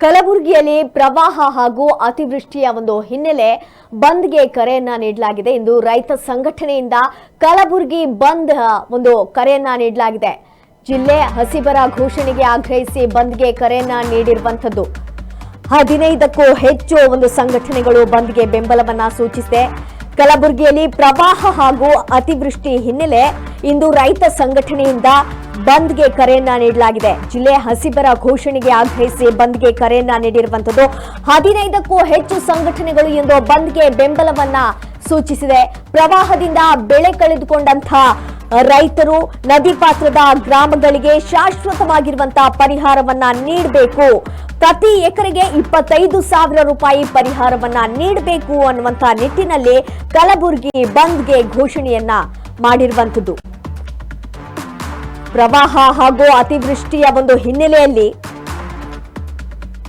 ಕಲಬುರಗಿಯಲ್ಲಿ ಪ್ರವಾಹ ಹಾಗೂ ಅತಿವೃಷ್ಟಿಯ ಒಂದು ಹಿನ್ನೆಲೆ ಬಂದ್ಗೆ ಕರೆಯನ್ನ ನೀಡಲಾಗಿದೆ. ಇಂದು ರೈತ ಸಂಘಟನೆಯಿಂದ ಕಲಬುರಗಿ ಬಂದ್ ಒಂದು ಕರೆಯನ್ನ ನೀಡಲಾಗಿದೆ. ಜಿಲ್ಲೆ ಹಸಿಬರ ಘೋಷಣೆಗೆ ಆಗ್ರಹಿಸಿ ಬಂದ್ಗೆ ಕರೆಯನ್ನ ನೀಡಿರುವಂತದ್ದು. 15ಕ್ಕೂ ಹೆಚ್ಚು ಒಂದು ಸಂಘಟನೆಗಳು ಬಂದ್ಗೆ ಬೆಂಬಲವನ್ನ ಸೂಚಿಸಿದೆ. ಕಲಬುರಗಿಯಲ್ಲಿ ಪ್ರವಾಹ ಹಾಗೂ ಅತಿವೃಷ್ಟಿ ಹಿನ್ನೆಲೆ ಇಂದು ರೈತ ಸಂಘಟನೆಯಿಂದ ಬಂದ್ಗೆ ಕರೆಯನ್ನ ನೀಡಲಾಗಿದೆ. ಜಿಲ್ಲೆ ಹಸಿಬರ ಘೋಷಣೆಗೆ ಆಗ್ರಹಿಸಿ ಬಂದ್ಗೆ ಕರೆಯನ್ನ ನೀಡಿರುವಂತದ್ದು. 15ಕ್ಕೂ ಹೆಚ್ಚು ಸಂಘಟನೆಗಳು ಇಂದು ಬಂದ್ಗೆ ಬೆಂಬಲವನ್ನ ಸೂಚಿಸಿದೆ. ಪ್ರವಾಹದಿಂದ ಬೆಳೆ ಕಳೆದುಕೊಂಡಂತಹ ರೈತರು ನದಿ ಪಾತ್ರದ ಗ್ರಾಮಗಳಿಗೆ ಶಾಶ್ವತವಾಗಿರುವಂತಹ ಪರಿಹಾರವನ್ನ ನೀಡಬೇಕು. ಪ್ರತಿ ಎಕರೆಗೆ 25,000 ರೂಪಾಯಿ ಪರಿಹಾರವನ್ನ ನೀಡಬೇಕು ಅನ್ನುವಂತ ನಿಟ್ಟಿನಲ್ಲಿ ಕಲಬುರಗಿ ಬಂದ್ಗೆ ಘೋಷಣೆಯನ್ನ ಮಾಡಿರುವಂತದ್ದು. ಪ್ರವಾಹ ಹಾಗೂ ಅತಿವೃಷ್ಟಿಯ ಒಂದು ಹಿನ್ನೆಲೆಯಲ್ಲಿ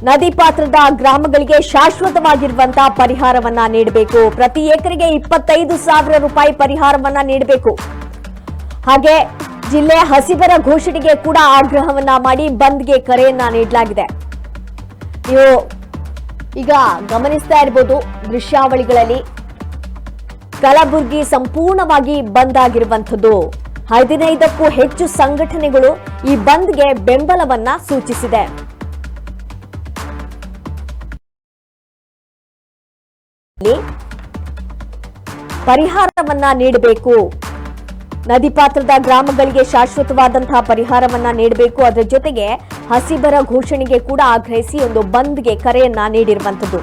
ನದಿ ಪಾತ್ರದ ಗ್ರಾಮಗಳಿಗೆ ಶಾಶ್ವತವಾಗಿರುವಂತಹ ಪರಿಹಾರವನ್ನ ನೀಡಬೇಕು. ಪ್ರತಿ ಎಕರೆಗೆ 25,000 ರೂಪಾಯಿ ಪರಿಹಾರವನ್ನ ನೀಡಬೇಕು. ಹಾಗೆ ಜಿಲ್ಲೆ ಹಸಿಬರ ಘೋಷಣೆಗೆ ಕೂಡ ಆಗ್ರಹವನ್ನ ಮಾಡಿ ಬಂದ್ಗೆ ಕರೆಯನ್ನ ನೀಡಲಾಗಿದೆ. ನೀವು ಈಗ ಗಮನಿಸ್ತಾ ಇರಬಹುದು ದೃಶ್ಯಾವಳಿಗಳಲ್ಲಿ ಕಲಬುರಗಿ ಸಂಪೂರ್ಣವಾಗಿ ಬಂದ್ ಆಗಿರುವಂತದ್ದು. 15ಕ್ಕೂ ಹೆಚ್ಚು ಸಂಘಟನೆಗಳು ಈ ಬಂದ್ಗೆ ಬೆಂಬಲವನ್ನ ಸೂಚಿಸಿದೆ. ಪರಿಹಾರವನ್ನ ನೀಡಬೇಕು. ನದಿ ಪಾತ್ರದ ಗ್ರಾಮಗಳಿಗೆ ಶಾಶ್ವತವಾದಂತಹ ಪರಿಹಾರವನ್ನ ನೀಡಬೇಕು. ಅದರ ಜೊತೆಗೆ ಹಸಿಬರ ಘೋಷಣೆಗೆ ಕೂಡ ಆಗ್ರಹಿಸಿ ಒಂದು ಬಂದ್ಗೆ ಕರೆಯನ್ನ ನೀಡಿರುವಂತದ್ದು.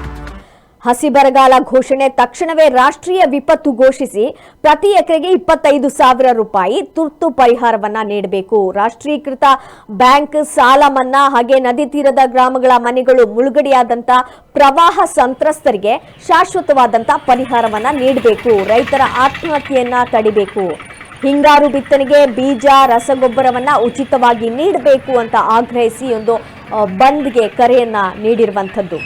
ಹಸಿ ಬರಗಾಲ ಘೋಷಣೆ ತಕ್ಷಣವೇ ರಾಷ್ಟ್ರೀಯ ವಿಪತ್ತು ಘೋಷಿಸಿ ಪ್ರತಿ ಎಕರೆಗೆ 25,000 ರೂಪಾಯಿ ತುರ್ತು ಪರಿಹಾರವನ್ನ ನೀಡಬೇಕು. ರಾಷ್ಟ್ರೀಕೃತ ಬ್ಯಾಂಕ್ ಸಾಲ ಮನ್ನಾ ಹಾಗೆ ನದಿ ತೀರದ ಗ್ರಾಮಗಳ ಮನೆಗಳು ಮುಳುಗಡೆಯಾದಂತ ಪ್ರವಾಹ ಸಂತ್ರಸ್ತರಿಗೆ ಶಾಶ್ವತವಾದಂತ ಪರಿಹಾರವನ್ನ ನೀಡಬೇಕು. ರೈತರ ಆತ್ಮಹತ್ಯೆಯನ್ನ ತಡಿಬೇಕು. ಹಿಂಗಾರು ಬಿತ್ತನೆಗೆ ಬೀಜ ರಸಗೊಬ್ಬರವನ್ನ ಉಚಿತವಾಗಿ ನೀಡಬೇಕು ಅಂತ ಆಗ್ರಹಿಸಿ ಒಂದು ಬಂದ್ಗೆ ಕರೆಯನ್ನ ನೀಡಿರುವಂತದ್ದು.